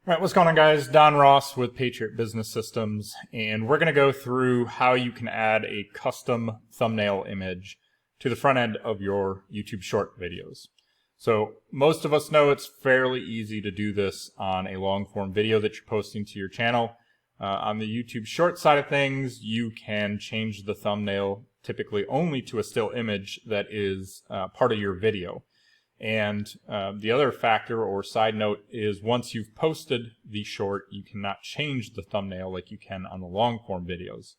All right, what's going on, guys? Don Ross with Patriot Business Systems, and we're going to go through how you can add a custom thumbnail image to the front end of your YouTube short videos. So most of us know it's fairly easy to do this on a long form video that you're posting to your channel. On the YouTube short side of things, you can change the thumbnail typically only to a still image that is part of your video. And the other factor or side note is once you've posted the short, you cannot change the thumbnail like you can on the long form videos.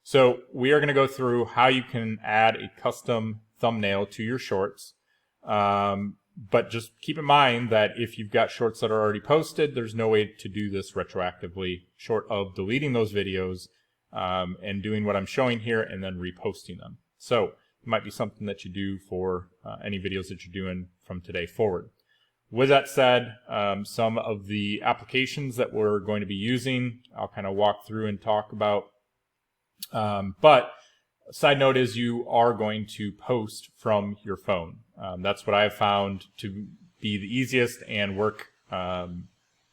So we are going to go through how you can add a custom thumbnail to your shorts. But just keep in mind that if you've got shorts that are already posted, there's no way to do this retroactively short of deleting those videos and doing what I'm showing here and then reposting them. So it might be something that you do for any videos that you're doing from today forward. With that said, some of the applications that we're going to be using, I'll kind of walk through and talk about. But side note is you are going to post from your phone. That's what I have found to be the easiest and work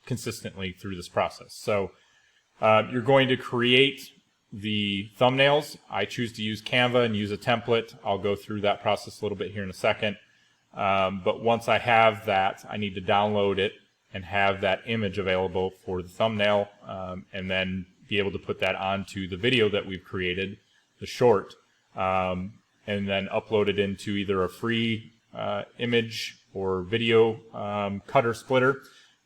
consistently through this process. So you're going to create the thumbnails. I choose to use Canva and use a template. I'll go through that process a little bit here in a second. But once I have that, I need to download it and have that image available for the thumbnail, and then be able to put that onto the video that we've created, the short, and then upload it into either a free image or video cutter splitter,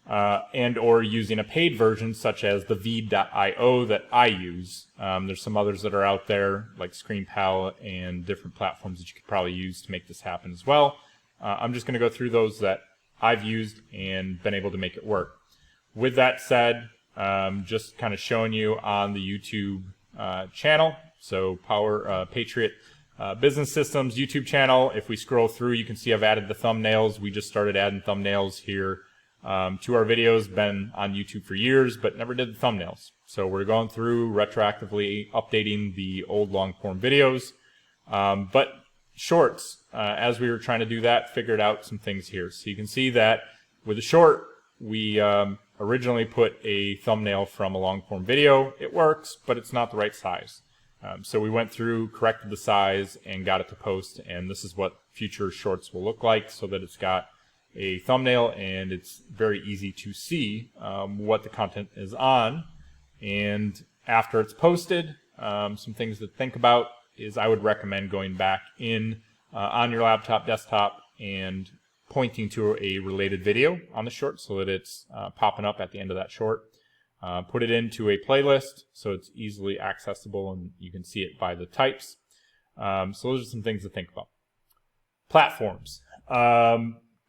and or using a paid version such as the Veed.io that I use. There's some others that are out there like ScreenPal and different platforms that you could probably use to make this happen as well. I'm just going to go through those that I've used and been able to make it work. With that said, just kind of showing you on the YouTube channel, so Patriot Business Systems YouTube channel. If we scroll through, you can see I've added the thumbnails. We just started adding thumbnails here to our videos. Been on YouTube for years, but never did the thumbnails. So we're going through retroactively updating the old long form videos. But shorts, as we were trying to do that, figured out some things here. So you can see that with a short, we originally put a thumbnail from a long form video. It works, but it's not the right size. So we went through, corrected the size, and got it to post. And this is what future shorts will look like, so that it's got a thumbnail and it's very easy to see what the content is on. And after it's posted, some things to think about is I would recommend going back in on your laptop, desktop, and pointing to a related video on the short so that it's popping up at the end of that short. Put it into a playlist so it's easily accessible and you can see it by the types. So those are some things to think about. Platforms.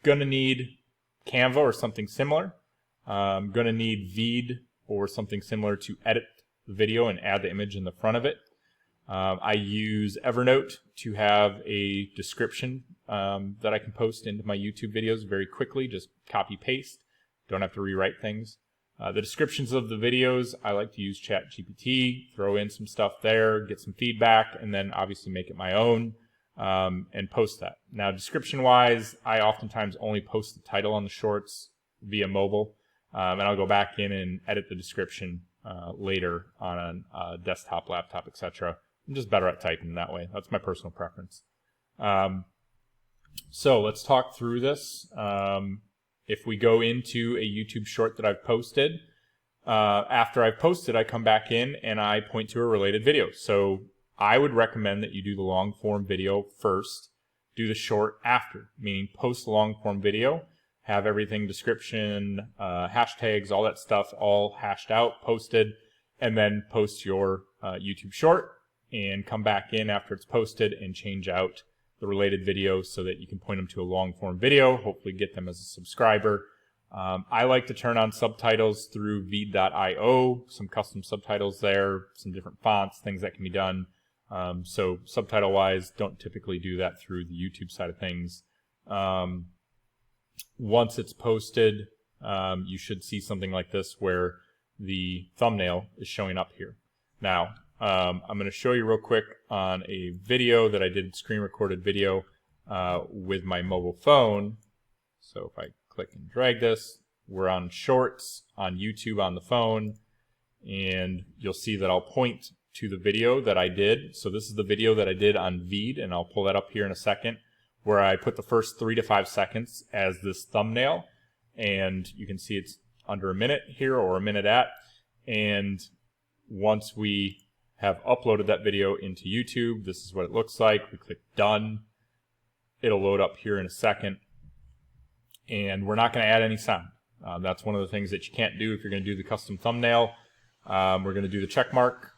Gonna need Canva or something similar. Gonna need Veed or something similar to edit the video and add the image in the front of it. I use Evernote to have a description that I can post into my YouTube videos very quickly. Just copy paste. Don't have to rewrite things. The descriptions of the videos, I like to use ChatGPT, throw in some stuff there, get some feedback, and then obviously make it my own and post that. Now, description-wise, I oftentimes only post the title on the shorts via mobile, and I'll go back in and edit the description later on a desktop, laptop, etc. I'm just better at typing that way. That's my personal preference. So let's talk through this. If we go into a YouTube short that I've posted, after I've posted, I come back in and I point to a related video. So I would recommend that you do the long form video first, do the short after, meaning post the long form video, have everything, description, hashtags, all that stuff all hashed out, posted, and then post your YouTube short and come back in after it's posted and change out the related video so that you can point them to a long form video, hopefully get them as a subscriber. I like to turn on subtitles through Veed.io, some custom subtitles there, some different fonts, things that can be done. So subtitle wise, don't typically do that through the YouTube side of things. Once it's posted, you should see something like this where the thumbnail is showing up here. Now, I'm going to show you real quick on a video that I did, screen recorded video with my mobile phone. So if I click and drag this, we're on Shorts, on YouTube on the phone, and you'll see that I'll point to the video that I did. So this is the video that I did on Veed, and I'll pull that up here in a second, where I put the first 3 to 5 seconds as this thumbnail, and you can see it's under a minute here, or a minute at. And once we have uploaded that video into YouTube, this is what it looks like. We click done. It'll load up here in a second, and we're not going to add any sound. That's one of the things that you can't do if you're going to do the custom thumbnail. We're going to do the check mark,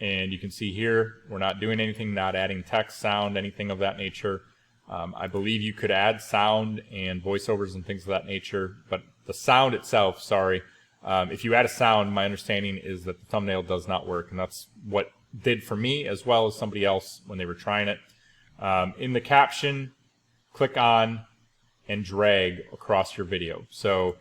and you can see here we're not doing anything, not adding text, sound, anything of that nature. I believe you could add sound and voiceovers and things of that nature, but the sound itself, sorry, if you add a sound, my understanding is that the thumbnail does not work, and that's what did for me as well as somebody else when they were trying it. In the caption, click on and drag across your video. So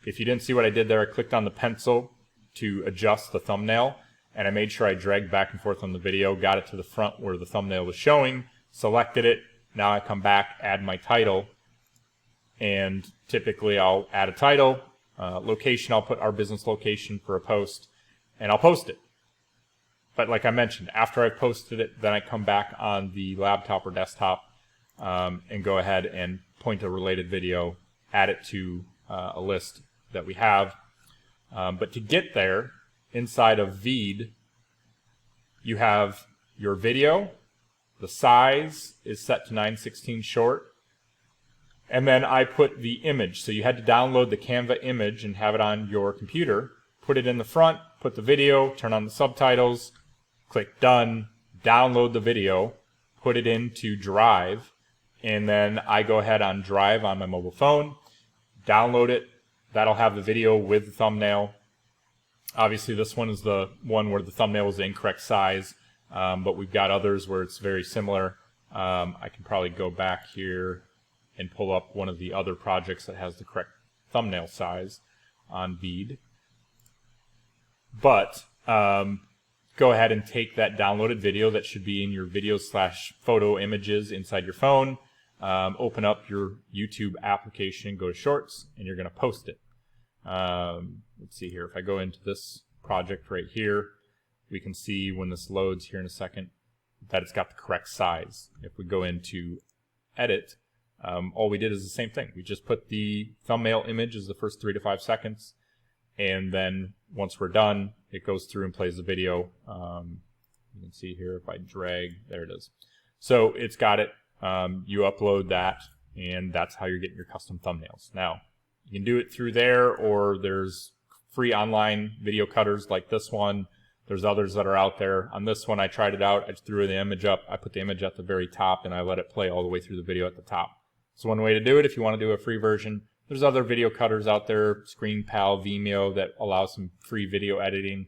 if you didn't see what I did there, I clicked on the pencil to adjust the thumbnail, and I made sure I dragged back and forth on the video, got it to the front where the thumbnail was showing, selected it. Now I come back, add my title, and typically I'll add a title, location, I'll put our business location for a post, and I'll post it. But like I mentioned, after I've posted it, then I come back on the laptop or desktop and go ahead and point a related video, add it to a list that we have. But to get there, inside of Veed, you have your video. The size is set to 9:16 short. And then I put the image. So you had to download the Canva image and have it on your computer, put it in the front, put the video, turn on the subtitles, click done, download the video, put it into Drive, and then I go ahead on Drive on my mobile phone, download it. That'll have the video with the thumbnail. Obviously this one is the one where the thumbnail is the incorrect size, but we've got others where it's very similar. I can probably go back here and pull up one of the other projects that has the correct thumbnail size on Veed. But go ahead and take that downloaded video that should be in your video/photo images inside your phone, open up your YouTube application, go to Shorts, and you're going to post it. Let's see here. If I go into this project right here, we can see when this loads here in a second that it's got the correct size. If we go into Edit, all we did is the same thing. We just put the thumbnail image as the first 3 to 5 seconds, and then once we're done, it goes through and plays the video. You can see here if I drag, there it is. So it's got it. You upload that, and that's how you're getting your custom thumbnails. Now, you can do it through there, or there's free online video cutters like this one. There's others that are out there. On this one, I tried it out. I just threw the image up. I put the image at the very top, and I let it play all the way through the video at the top. So one way to do it if you want to do a free version. There's other video cutters out there, ScreenPal, Vimeo, that allow some free video editing.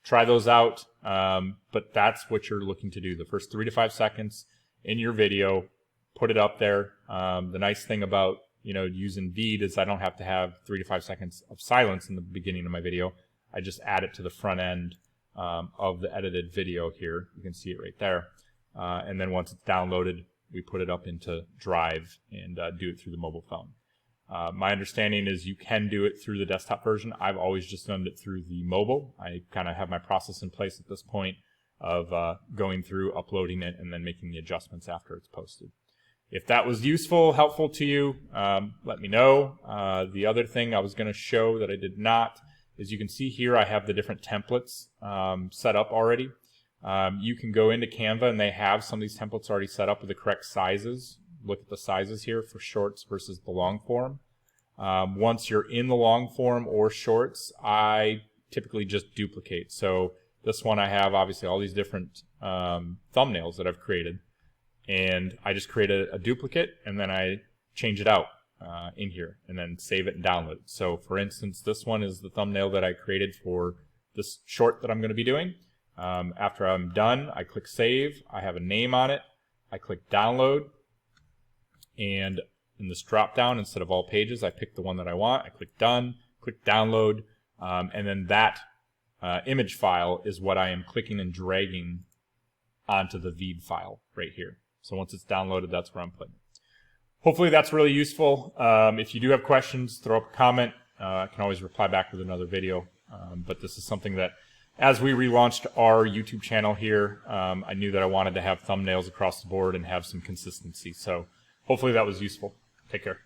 Try those out, but that's what you're looking to do. The first 3 to 5 seconds in your video, put it up there. The nice thing about using Veed is I don't have to have 3 to 5 seconds of silence in the beginning of my video. I just add it to the front end of the edited video here. You can see it right there. And then once it's downloaded, we put it up into Drive and do it through the mobile phone. My understanding is you can do it through the desktop version. I've always just done it through the mobile. I kind of have my process in place at this point of going through, uploading it, and then making the adjustments after it's posted. If that was useful, helpful to you, let me know. The other thing I was going to show that I did not is you can see here I have the different templates set up already. You can go into Canva, and they have some of these templates already set up with the correct sizes. Look at the sizes here for Shorts versus the long form. Once you're in the long form or Shorts, I typically just duplicate. So this one I have obviously all these different thumbnails that I've created, and I just create a duplicate, and then I change it out in here and then save it and download it. So for instance, this one is the thumbnail that I created for this short that I'm going to be doing. After I'm done, I click Save. I have a name on it. I click Download, and in this drop down, instead of all pages, I pick the one that I want. I click Done, click Download, and then that image file is what I am clicking and dragging onto the Veed file right here. So once it's downloaded, that's where I'm putting it. hopefully that's really useful. If you do have questions, throw up a comment. I can always reply back with another video. But this is something that, as we relaunched our YouTube channel here, I knew that I wanted to have thumbnails across the board and have some consistency. So hopefully that was useful. Take care.